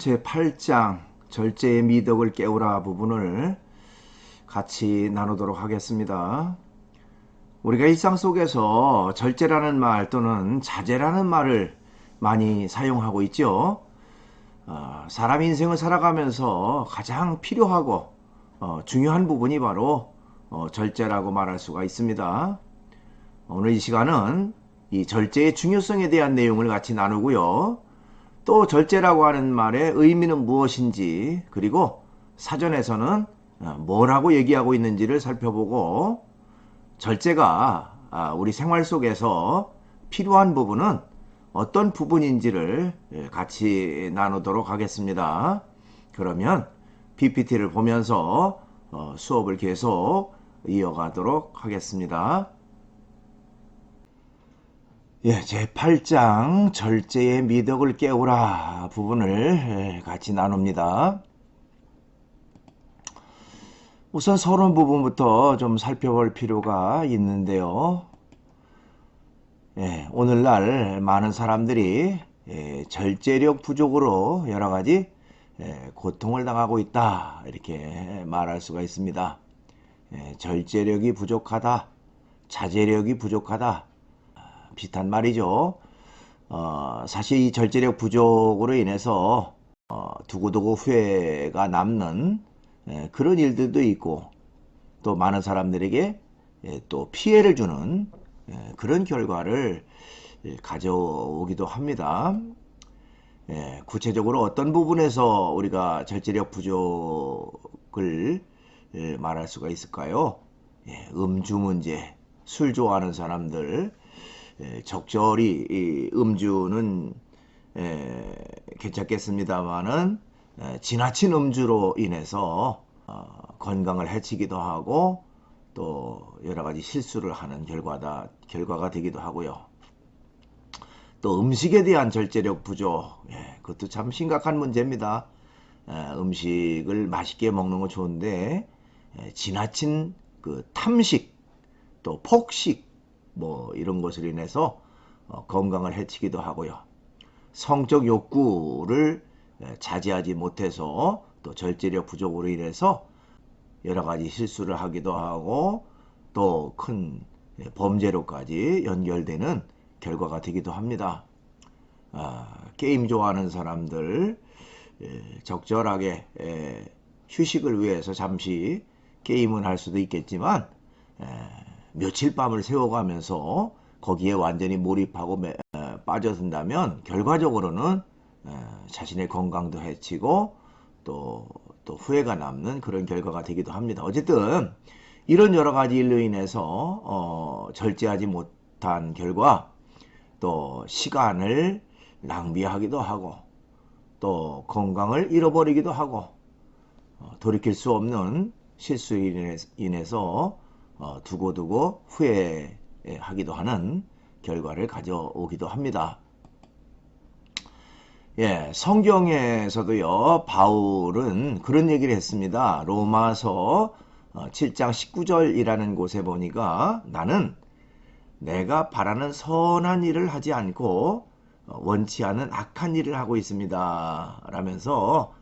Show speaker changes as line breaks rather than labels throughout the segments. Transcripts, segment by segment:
제8장 절제의 미덕을 깨우라 부분을 같이 나누도록 하겠습니다. 우리가 일상 속에서 절제라는 말 또는 자제라는 말을 많이 사용하고 있죠. 사람 인생을 살아가면서 가장 필요하고 중요한 부분이 바로 절제라고 말할 수가 있습니다. 오늘 이 시간은 이 절제의 중요성에 대한 내용을 같이 나누고요. 또 절제라고 하는 말의 의미는 무엇인지, 그리고 사전에서는 뭐라고 얘기하고 있는지를 살펴보고, 절제가 우리 생활 속에서 필요한 부분은 어떤 부분인지를 같이 나누도록 하겠습니다. 그러면 PPT를 보면서 수업을 계속 이어가도록 하겠습니다. 제8장 절제의 미덕을 깨우라 부분을 같이 나눕니다. 우선 서론 부분부터 좀 살펴볼 필요가 있는데요. 오늘날 많은 사람들이 절제력 부족으로 여러가지 고통을 당하고 있다, 이렇게 말할 수가 있습니다. 절제력이 부족하다, 자제력이 부족하다, 비슷한 말이죠. 사실 이 절제력 부족으로 인해서 두고두고 후회가 남는 그런 일들도 있고, 또 많은 사람들에게 또 피해를 주는 그런 결과를 가져오기도 합니다. 구체적으로 어떤 부분에서 우리가 절제력 부족을 말할 수가 있을까요? 음주 문제, 술 좋아하는 사람들, 적절히 이 음주는 괜찮겠습니다만은 지나친 음주로 인해서 건강을 해치기도 하고 또 여러가지 실수를 하는 결과가 되기도 하고요. 또 음식에 대한 절제력 부족, 그것도 참 심각한 문제입니다. 음식을 맛있게 먹는 건 좋은데 지나친 그 탐식, 또 폭식, 이런 것으로 인해서 건강을 해치기도 하고요. 성적 욕구를 자제하지 못해서 또 절제력 부족으로 인해서 여러 가지 실수를 하기도 하고 또 큰 범죄로까지 연결되는 결과가 되기도 합니다. 게임 좋아하는 사람들, 적절하게 휴식을 위해서 잠시 게임은 할 수도 있겠지만 며칠 밤을 새워가면서 거기에 완전히 몰입하고 빠져든다면 결과적으로는 자신의 건강도 해치고 또 후회가 남는 그런 결과가 되기도 합니다. 어쨌든 이런 여러 가지 일로 인해서 절제하지 못한 결과 또 시간을 낭비하기도 하고 또 건강을 잃어버리기도 하고 돌이킬 수 없는 실수로 인해서 두고두고 후회하기도 하는 결과를 가져오기도 합니다. 성경에서도요, 바울은 그런 얘기를 했습니다. 로마서 7장 19절이라는 곳에 보니까 나는 내가 바라는 선한 일을 하지 않고 원치 않은 악한 일을 하고 있습니다, 라면서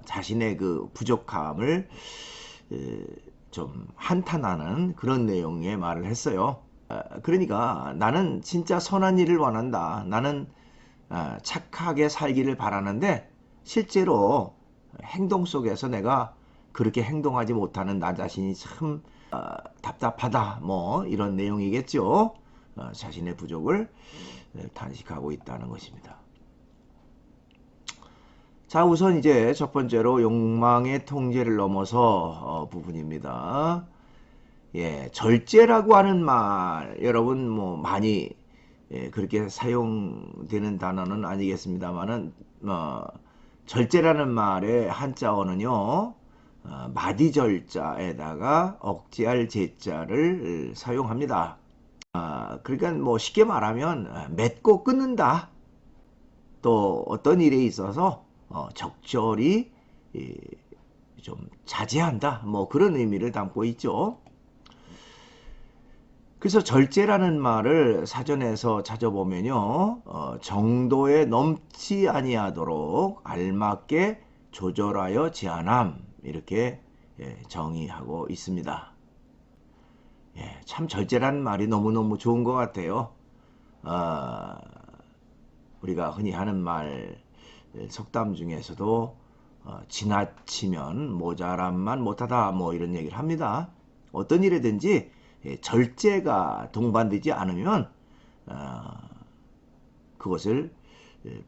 자신의 그 부족함을 좀 한탄하는 그런 내용의 말을 했어요. 그러니까 나는 진짜 선한 일을 원한다, 나는 착하게 살기를 바라는데 실제로 행동 속에서 내가 그렇게 행동하지 못하는 나 자신이 참 답답하다, 이런 내용이겠죠. 자신의 부족을 탄식하고 있다는 것입니다. 자, 우선 이제 첫 번째로 욕망의 통제를 넘어서 부분입니다. 절제라고 하는 말, 여러분 많이 그렇게 사용되는 단어는 아니겠습니다만은 절제라는 말의 한자어는요, 마디절자에다가 억제할 제자를 사용합니다. 그러니까 쉽게 말하면 맺고 끊는다. 또 어떤 일에 있어서 적절히 좀 자제한다, 그런 의미를 담고 있죠. 그래서 절제라는 말을 사전에서 찾아보면요, 정도에 넘지 아니하도록 알맞게 조절하여 제한함, 이렇게 정의하고 있습니다. 참 절제라는 말이 너무너무 좋은 것 같아요. 우리가 흔히 하는 말, 속담 중에서도 지나치면 모자람만 못하다, 뭐 이런 얘기를 합니다. 어떤 일이든지 절제가 동반되지 않으면 그것을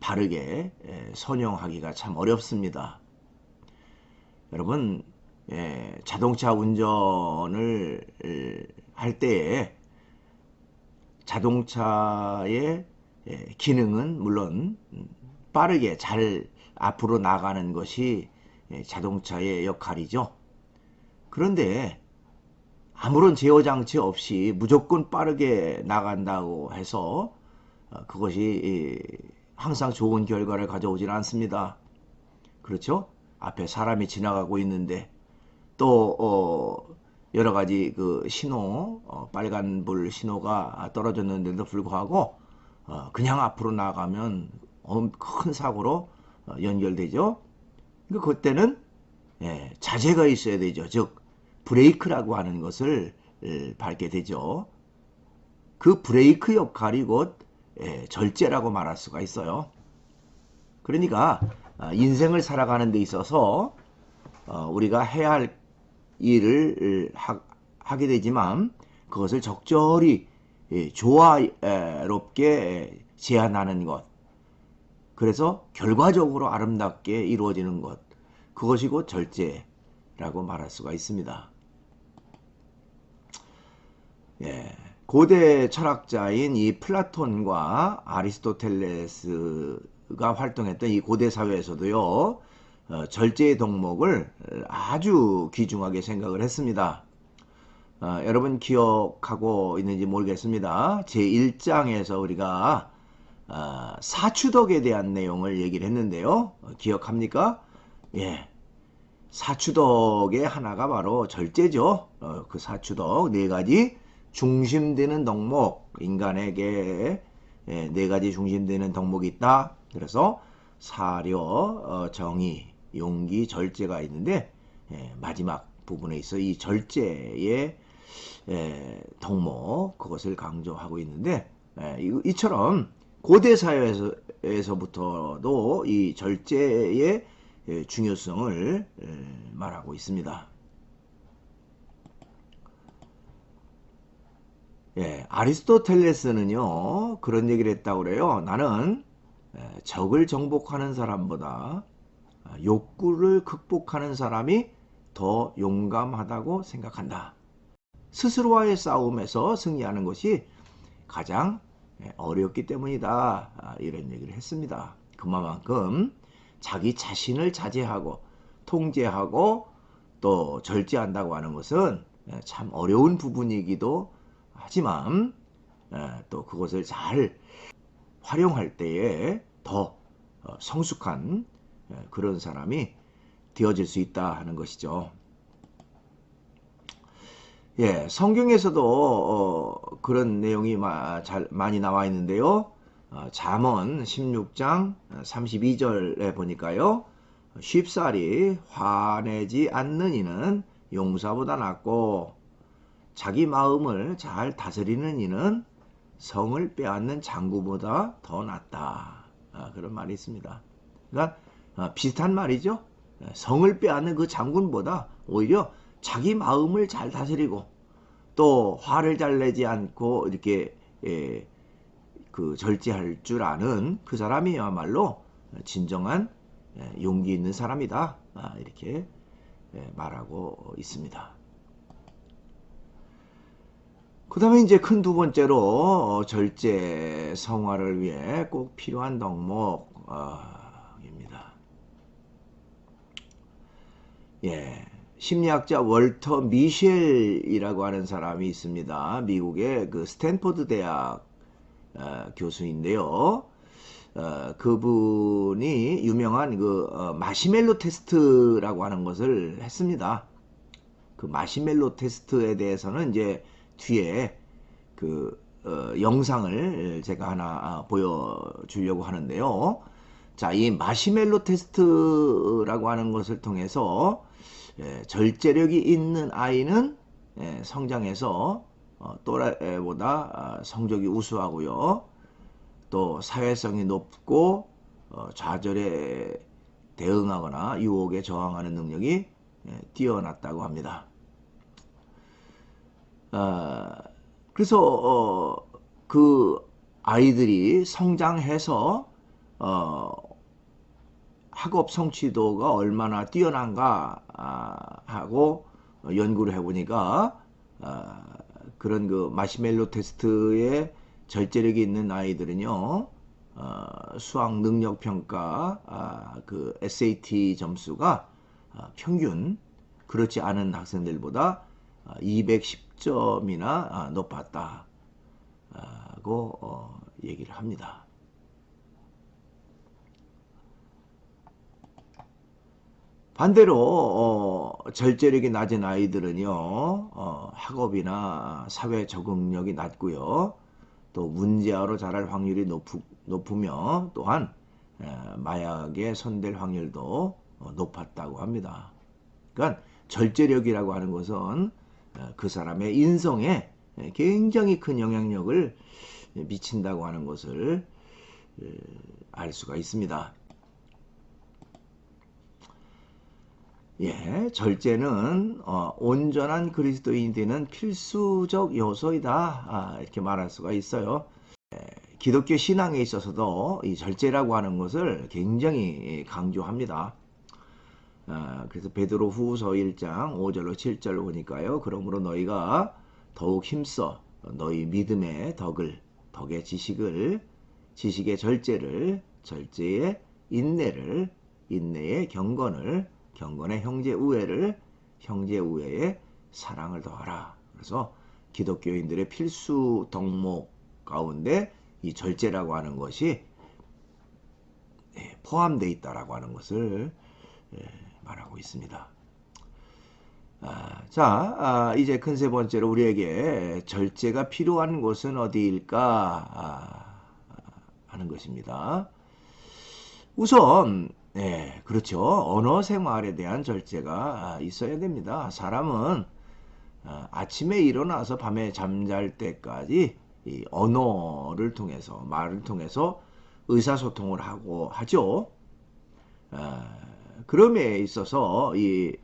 바르게 선용하기가 참 어렵습니다. 여러분, 자동차 운전을 할 때에 자동차의 기능은 물론 빠르게 잘 앞으로 나가는 것이 자동차의 역할이죠. 그런데 아무런 제어 장치 없이 무조건 빠르게 나간다고 해서 그것이 항상 좋은 결과를 가져오지는 않습니다. 그렇죠? 앞에 사람이 지나가고 있는데 또 여러 가지 그 신호, 빨간불 신호가 떨어졌는데도 불구하고 그냥 앞으로 나가면 큰 사고로 연결되죠. 그때는 자제가 있어야 되죠. 즉 브레이크라고 하는 것을 밟게 되죠. 그 브레이크 역할이 곧 절제라고 말할 수가 있어요. 그러니까 인생을 살아가는 데 있어서 우리가 해야 할 일을 하게 되지만 그것을 적절히 조화롭게 제한하는 것, 그래서 결과적으로 아름답게 이루어지는 것, 그것이 곧 절제라고 말할 수가 있습니다. 고대 철학자인 이 플라톤과 아리스토텔레스가 활동했던 이 고대 사회에서도요, 절제의 덕목을 아주 귀중하게 생각을 했습니다. 여러분 기억하고 있는지 모르겠습니다. 제1장에서 우리가 사추덕에 대한 내용을 얘기를 했는데요. 기억합니까? 사추덕의 하나가 바로 절제죠. 그 사추덕 네 가지 중심되는 덕목, 인간에게 네 가지 중심되는 덕목이 있다. 그래서 사려, 정의, 용기, 절제가 있는데 마지막 부분에 있어 이 절제의 덕목, 그것을 강조하고 있는데 이처럼 고대 사회에서부터도 이 절제의 중요성을 말하고 있습니다. 아리스토텔레스는요 그런 얘기를 했다고 그래요. 나는 적을 정복하는 사람보다 욕구를 극복하는 사람이 더 용감하다고 생각한다. 스스로와의 싸움에서 승리하는 것이 가장 어렵기 때문이다. 이런 얘기를 했습니다. 그만큼 자기 자신을 자제하고 통제하고 또 절제한다고 하는 것은 참 어려운 부분이기도 하지만 또 그것을 잘 활용할 때에 더 성숙한 그런 사람이 되어질 수 있다 하는 것이죠. 성경에서도 그런 내용이 많이 나와 있는데요. 잠언 16장 32절에 보니까요. 쉽사리 화내지 않는 이는 용사보다 낫고 자기 마음을 잘 다스리는 이는 성을 빼앗는 장구보다 더 낫다. 그런 말이 있습니다. 그러니까 비슷한 말이죠. 성을 빼앗는 그 장군보다 오히려 자기 마음을 잘 다스리고 또 화를 잘 내지 않고 이렇게 그 절제할 줄 아는 그 사람이야말로 진정한 용기 있는 사람이다. 이렇게 말하고 있습니다. 그 다음에 이제 큰 두 번째로 절제 성화를 위해 꼭 필요한 덕목입니다. 심리학자 월터 미셸이라고 하는 사람이 있습니다. 미국의 그 스탠포드 대학 교수인데요. 그분이 유명한 그 마시멜로 테스트라고 하는 것을 했습니다. 그 마시멜로 테스트에 대해서는 이제 뒤에 영상을 제가 하나 보여주려고 하는데요. 자, 이 마시멜로 테스트라고 하는 것을 통해서 절제력이 있는 아이는 성장해서 또래보다 성적이 우수하고요. 또 사회성이 높고 좌절에 대응하거나 유혹에 저항하는 능력이 뛰어났다고 합니다. 그래서 그 아이들이 성장해서 학업 성취도가 얼마나 뛰어난가 하고 연구를 해보니까 그런 그 마시멜로 테스트에 절제력이 있는 아이들은요, 수학 능력 평가 그 SAT 점수가 평균 그렇지 않은 학생들보다 210점이나 높았다고 얘기를 합니다. 반대로 절제력이 낮은 아이들은요, 학업이나 사회 적응력이 낮고요, 또 문제아로 자랄 확률이 높으며 또한 마약에 손댈 확률도 높았다고 합니다. 그러니까 절제력이라고 하는 것은 그 사람의 인성에 굉장히 큰 영향력을 미친다고 하는 것을 알 수가 있습니다. 예, 절제는 온전한 그리스도인이 되는 필수적 요소이다, 이렇게 말할 수가 있어요. 기독교 신앙에 있어서도 이 절제라고 하는 것을 굉장히 강조합니다. 그래서 베드로 후서 1장 5절로 7절로 보니까요. 그러므로 너희가 더욱 힘써 너희 믿음의 덕의 지식을, 지식의 절제를, 절제의 인내를, 인내의 경건을, 경건의 형제 우애를, 형제 우애의 사랑을 더하라. 그래서 기독교인들의 필수 덕목 가운데 이 절제라고 하는 것이 포함되어 있다라고 하는 것을 말하고 있습니다. 이제 큰 세 번째로 우리에게 절제가 필요한 곳은 어디일까 하는 것입니다. 우선 그렇죠. 언어 생활에 대한 절제가 있어야 됩니다. 사람은 아침에 일어나서 밤에 잠잘 때까지 이 언어를 통해서, 말을 통해서 의사소통을 하고 하죠. 그럼에 있어서 이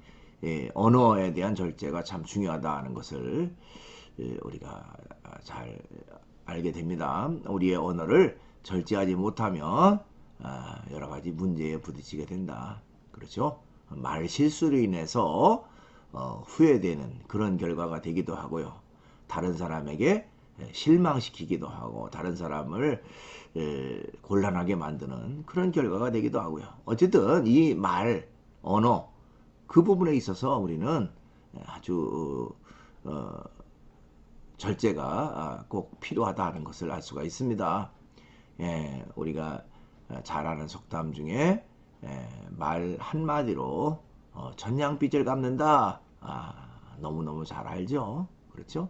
언어에 대한 절제가 참 중요하다는 것을 우리가 잘 알게 됩니다. 우리의 언어를 절제하지 못하면 여러 가지 문제에 부딪히게 된다. 그렇죠? 말 실수로 인해서 후회되는 그런 결과가 되기도 하고요. 다른 사람에게 실망시키기도 하고 다른 사람을 곤란하게 만드는 그런 결과가 되기도 하고요. 어쨌든 이 말, 언어 그 부분에 있어서 우리는 아주 절제가 꼭 필요하다는 것을 알 수가 있습니다. 우리가 잘 아는 속담 중에 말 한마디로 천냥빚을 갚는다. 너무너무 잘 알죠. 그렇죠?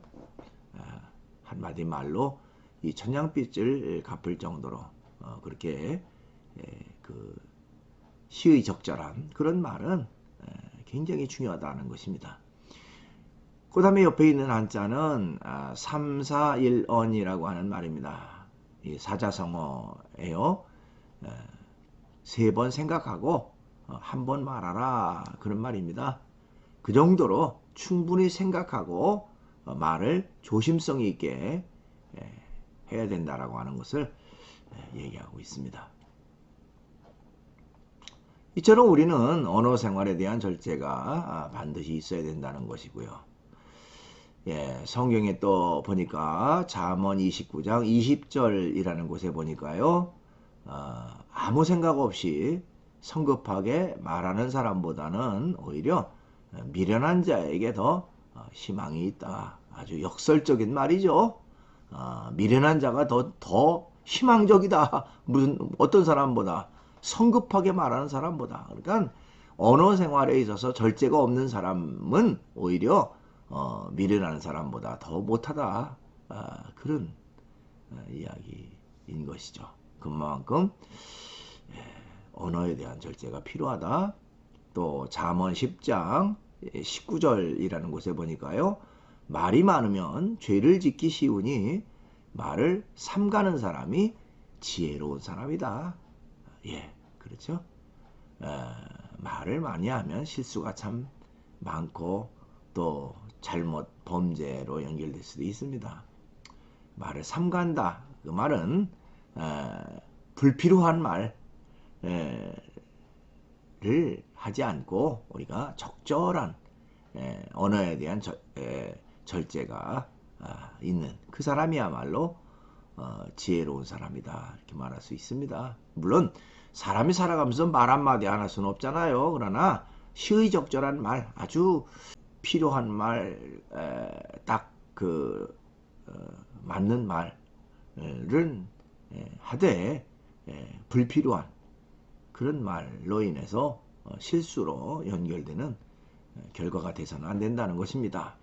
한마디 말로 이 천냥빚을 갚을 정도로 그렇게 그 시의적절한 그런 말은 굉장히 중요하다는 것입니다. 그 다음에 옆에 있는 한자는 341언이라고 하는 말입니다. 이 사자성어예요. 3번 생각하고 한 번 말하라, 그런 말입니다. 그 정도로 충분히 생각하고 말을 조심성 있게 해야 된다라고 하는 것을 얘기하고 있습니다. 이처럼 우리는 언어 생활에 대한 절제가 반드시 있어야 된다는 것이고요. 성경에 또 보니까 잠언 29장 20절이라는 곳에 보니까요, 아무 생각 없이 성급하게 말하는 사람보다는 오히려 미련한 자에게 더 희망이 있다. 아주 역설적인 말이죠. 미련한 자가 더 희망적이다. 무슨 어떤 사람보다, 성급하게 말하는 사람보다. 그러니까 언어 생활에 있어서 절제가 없는 사람은 오히려 미련한 사람보다 더 못하다. 그런 이야기인 것이죠. 그만큼 언어에 대한 절제가 필요하다. 또 잠언 10장 19절이라는 곳에 보니까요. 말이 많으면 죄를 짓기 쉬우니 말을 삼가는 사람이 지혜로운 사람이다. 예, 그렇죠. 말을 많이 하면 실수가 참 많고 또 잘못 범죄로 연결될 수도 있습니다. 말을 삼간다. 그 말은 불필요한 말을 하지 않고 우리가 적절한 언어에 대한 절제가 있는 그 사람이야말로 지혜로운 사람이다 이렇게 말할 수 있습니다. 물론 사람이 살아가면서 말 한마디 안 할 수는 없잖아요. 그러나 시의적절한 말, 아주 필요한 말, 딱 맞는 말은 하되 불필요한 그런 말로 인해서 실수로 연결되는 결과가 돼서는 안 된다는 것입니다.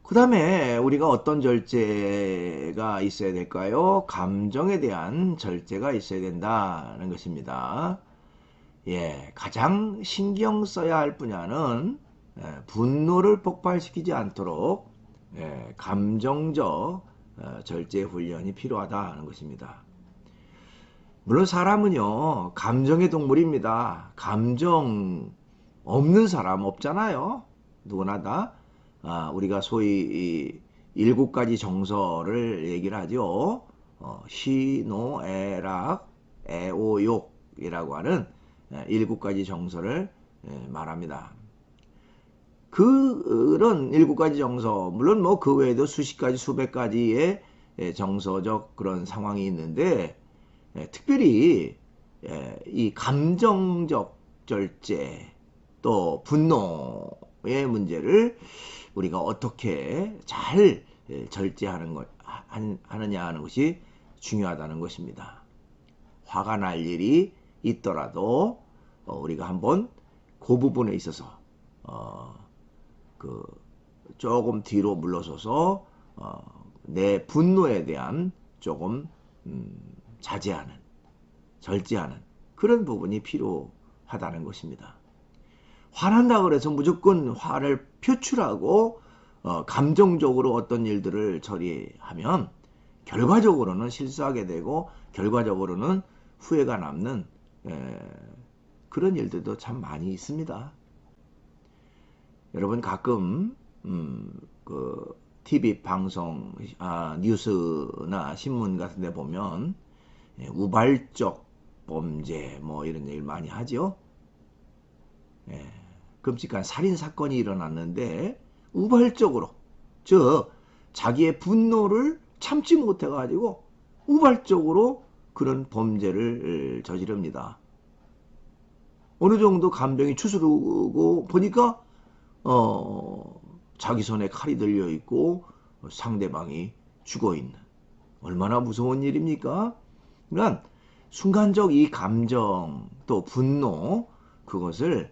그 다음에 우리가 어떤 절제가 있어야 될까요? 감정에 대한 절제가 있어야 된다는 것입니다. 예, 가장 신경 써야 할 분야는 분노를 폭발시키지 않도록 감정적 절제 훈련이 필요하다는 것입니다. 물론 사람은요, 감정의 동물입니다. 감정 없는 사람 없잖아요. 누구나 다. 우리가 소위 일곱 가지 정서를 얘기를 하죠. 시노애락, 애오욕이라고 하는 일곱 가지 정서를 말합니다. 그런 일곱 가지 정서, 물론 뭐 그 외에도 수십 가지, 수백 가지의 정서적 그런 상황이 있는데, 특별히 이 감정적 절제 또 분노의 문제를 우리가 어떻게 잘 절제하는 하느냐 하는 것이 중요하다는 것입니다. 화가 날 일이 있더라도 우리가 한번 그 부분에 있어서 조금 뒤로 물러서서 내 분노에 대한 조금 자제하는, 절제하는 그런 부분이 필요하다는 것입니다. 화난다 그래서 무조건 화를 표출하고 감정적으로 어떤 일들을 처리하면 결과적으로는 실수하게 되고 결과적으로는 후회가 남는 그런 일들도 참 많이 있습니다. 여러분 가끔 TV 방송, 뉴스나 신문 같은 데 보면 우발적 범죄 뭐 이런 얘기를 많이 하죠. 끔찍한 살인 사건이 일어났는데 우발적으로 자기의 분노를 참지 못해 가지고 우발적으로 그런 범죄를 저지릅니다. 어느 정도 감정이 추스르고 보니까 자기 손에 칼이 들려 있고 상대방이 죽어 있는, 얼마나 무서운 일입니까? 그러니까 순간적 이 감정 또 분노 그것을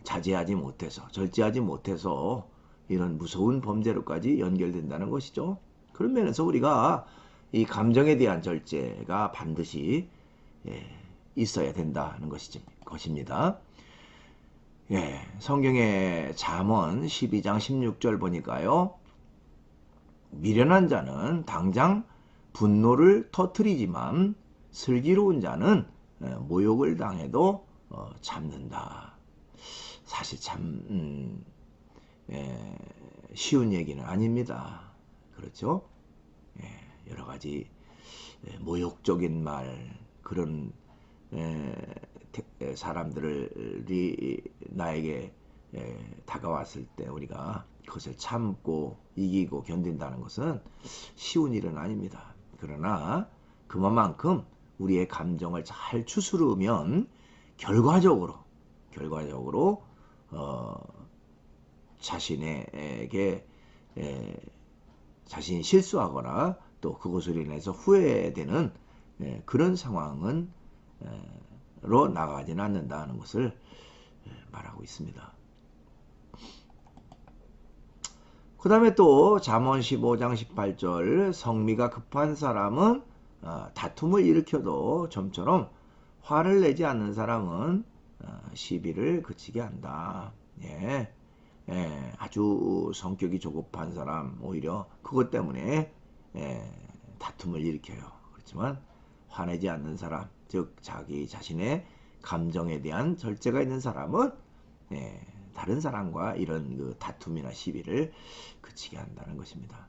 자제하지 못해서, 절제하지 못해서 이런 무서운 범죄로까지 연결된다는 것이죠. 그런 면에서 우리가 이 감정에 대한 절제가 반드시 있어야 된다는 것입니다. 성경의 잠언 12장 16절 보니까요. 미련한 자는 당장 분노를 터뜨리지만 슬기로운 자는 모욕을 당해도 참는다. 사실 참 쉬운 얘기는 아닙니다. 그렇죠? 여러 가지 모욕적인 말, 그런 사람들이 나에게 다가왔을 때 우리가 그것을 참고 이기고 견딘다는 것은 쉬운 일은 아닙니다. 그러나 그만큼 우리의 감정을 잘 추스르면 결과적으로 자신에게 자신이 실수하거나 또 그것으로 인해서 후회되는 그런 상황은 로 나가지는 않는다는 것을 말하고 있습니다. 그 다음에 또 잠언 15장 18절 성미가 급한 사람은 다툼을 일으켜도 좀처럼 화를 내지 않는 사람은 시비를 그치게 한다. 예. 예, 아주 성격이 조급한 사람 오히려 그것 때문에 다툼을 일으켜요. 그렇지만 화내지 않는 사람, 즉 자기 자신의 감정에 대한 절제가 있는 사람은 다른 사람과 이런 그 다툼이나 시비를 그치게 한다는 것입니다.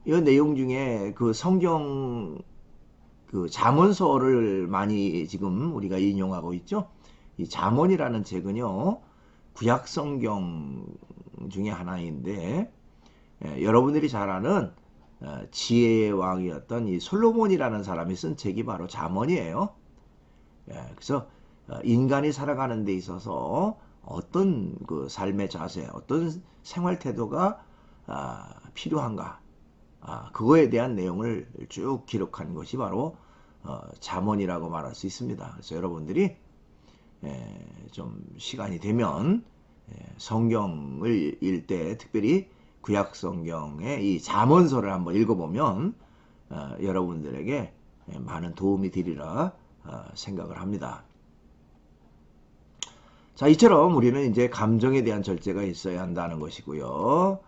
이 내용 중에 그 성경 그 잠언서를 많이 지금 우리가 인용하고 있죠. 이 잠언이라는 책은요, 구약 성경 중에 하나인데 여러분들이 잘 아는 지혜의 왕이었던 이 솔로몬이라는 사람이 쓴 책이 바로 잠언이에요. 그래서 인간이 살아가는 데 있어서 어떤 그 삶의 자세, 어떤 생활 태도가 필요한가, 그거에 대한 내용을 쭉 기록한 것이 바로 잠언이라고 말할 수 있습니다. 그래서 여러분들이 좀 시간이 되면 성경을 읽을 때 특별히 구약 성경의 이 잠언서를 한번 읽어보면 여러분들에게 많은 도움이 되리라 생각을 합니다. 자, 이처럼 우리는 이제 감정에 대한 절제가 있어야 한다는 것이고요.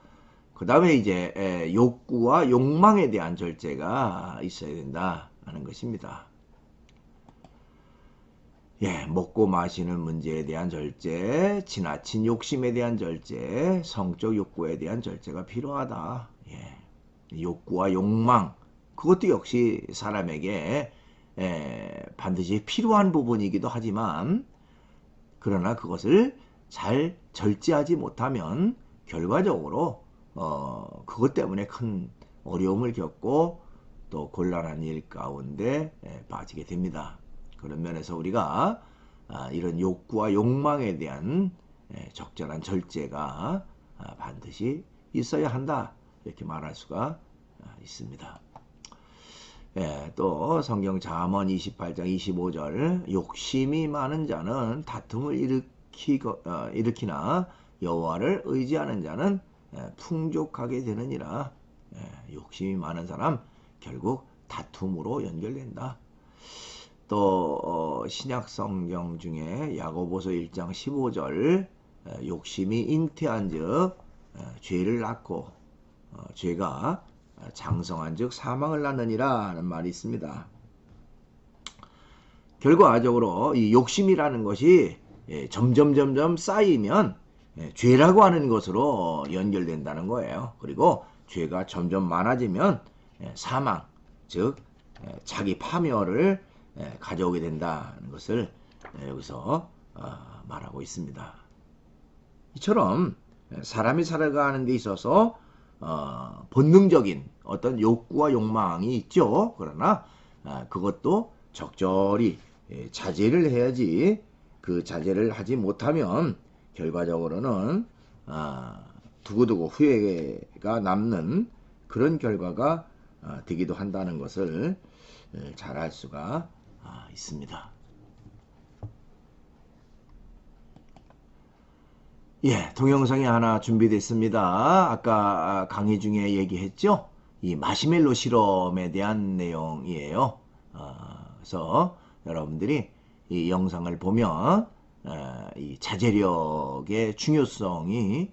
그 다음에 이제 욕구와 욕망에 대한 절제가 있어야 된다는 것입니다. 예, 먹고 마시는 문제에 대한 절제, 지나친 욕심에 대한 절제, 성적 욕구에 대한 절제가 필요하다. 예, 욕구와 욕망, 그것도 역시 사람에게 반드시 필요한 부분이기도 하지만 그러나 그것을 잘 절제하지 못하면 결과적으로 그것 때문에 큰 어려움을 겪고 또 곤란한 일 가운데 빠지게 됩니다. 그런 면에서 우리가 이런 욕구와 욕망에 대한 적절한 절제가 반드시 있어야 한다, 이렇게 말할 수가 있습니다. 또 성경 잠언 28장 25절 욕심이 많은 자는 다툼을 일으키나 여호와를 의지하는 자는 풍족하게 되느니라. 욕심이 많은 사람 결국 다툼으로 연결된다. 또 신약 성경 중에 야고보서 1장 15절 욕심이 잉태한즉 죄를 낳고 죄가 장성한즉 사망을 낳느니라 하는 말이 있습니다. 결과적으로 이 욕심이라는 것이 점점 쌓이면 죄라고 하는 것으로 연결된다는 거예요. 그리고 죄가 점점 많아지면 사망, 즉 자기 파멸을 가져오게 된다는 것을 여기서 말하고 있습니다. 이처럼 사람이 살아가는 데 있어서 본능적인 어떤 욕구와 욕망이 있죠. 그러나 그것도 적절히 자제를 해야지, 그 자제를 하지 못하면 결과적으로는 두고두고 후회가 남는 그런 결과가 되기도 한다는 것을 잘 알 수가 있습니다. 예, 동영상이 하나 준비됐습니다. 아까 강의 중에 얘기했죠? 이 마시멜로 실험에 대한 내용이에요. 그래서 여러분들이 이 영상을 보면 이 자제력의 중요성이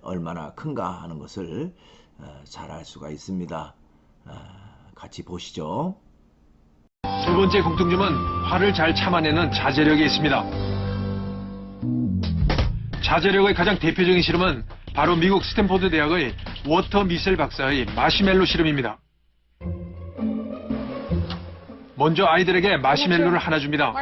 얼마나 큰가 하는 것을 잘 알 수가 있습니다. 같이 보시죠.
두 번째 공통점은 화를 잘 참아내는 자제력이 있습니다. 자제력의 가장 대표적인 실험은 바로 미국 스탠포드 대학의 워터 미셀 박사의 마시멜로 실험입니다. 먼저 아이들에게 마시멜로를 하나 줍니다.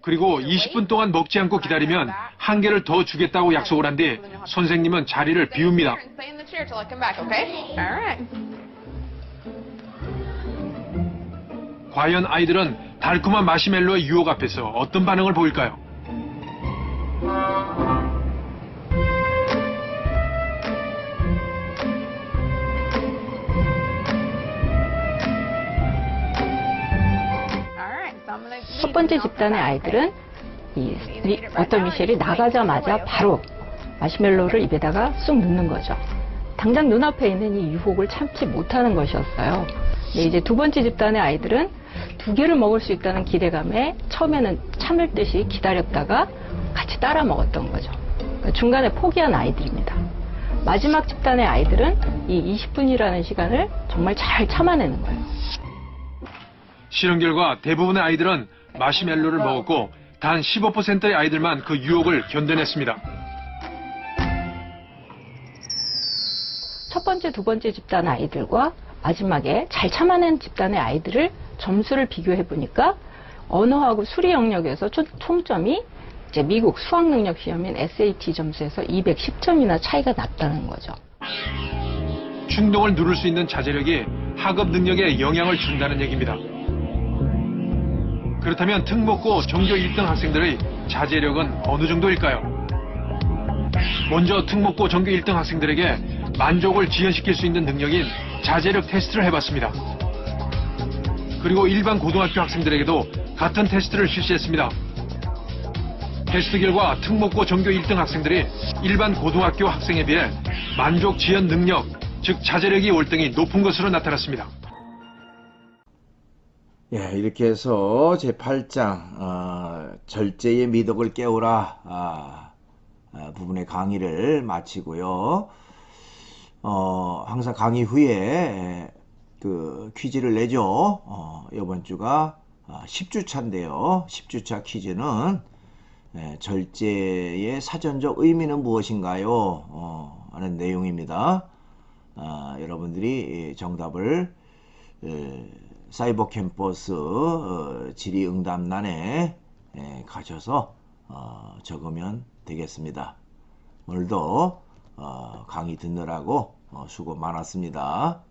그리고 20분 동안 먹지 않고 기다리면 한 개를 더 주겠다고 약속을 한 뒤 선생님은 자리를 비웁니다. 과연 아이들은 달콤한 마시멜로의 유혹 앞에서 어떤 반응을 보일까요?
첫 번째 집단의 아이들은 워터 미셸이 나가자마자 바로 마시멜로를 입에다가 쑥 넣는 거죠. 당장 눈앞에 있는 이 유혹을 참지 못하는 것이었어요. 근데 이제 두 번째 집단의 아이들은 두 개를 먹을 수 있다는 기대감에 처음에는 참을 듯이 기다렸다가 같이 따라 먹었던 거죠. 그러니까 중간에 포기한 아이들입니다. 마지막 집단의 아이들은 이 20분이라는 시간을 정말 잘 참아내는 거예요.
실험 결과 대부분의 아이들은 마시멜로를 먹었고 단 15%의 아이들만 그 유혹을 견뎌냈습니다.
첫 번째, 두 번째 집단 아이들과 마지막에 잘 참아낸 집단의 아이들을 점수를 비교해 보니까 언어하고 수리 영역에서 총점이 이제 미국 수학 능력 시험인 SAT 점수에서 210점이나 차이가 났다는 거죠.
충동을 누를 수 있는 자제력이 학업 능력에 영향을 준다는 얘기입니다. 그렇다면 특목고 전교 1등 학생들의 자제력은 어느 정도일까요? 먼저 특목고 전교 1등 학생들에게 만족을 지연시킬 수 있는 능력인 자제력 테스트를 해봤습니다. 그리고 일반 고등학교 학생들에게도 같은 테스트를 실시했습니다. 테스트 결과 특목고 전교 1등 학생들이 일반 고등학교 학생에 비해 만족 지연 능력, 즉 자제력이 월등히 높은 것으로 나타났습니다.
예, 이렇게 해서 제8장 절제의 미덕을 깨우라 부분의 강의를 마치고요. 항상 강의 후에 그 퀴즈를 내죠. 이번 주가 10주차인데요. 10주차 퀴즈는 절제의 사전적 의미는 무엇인가요? 하는 내용입니다. 여러분들이 정답을 사이버 캠퍼스 질의응답란에 가셔서 적으면 되겠습니다. 오늘도 강의 듣느라고 수고 많았습니다.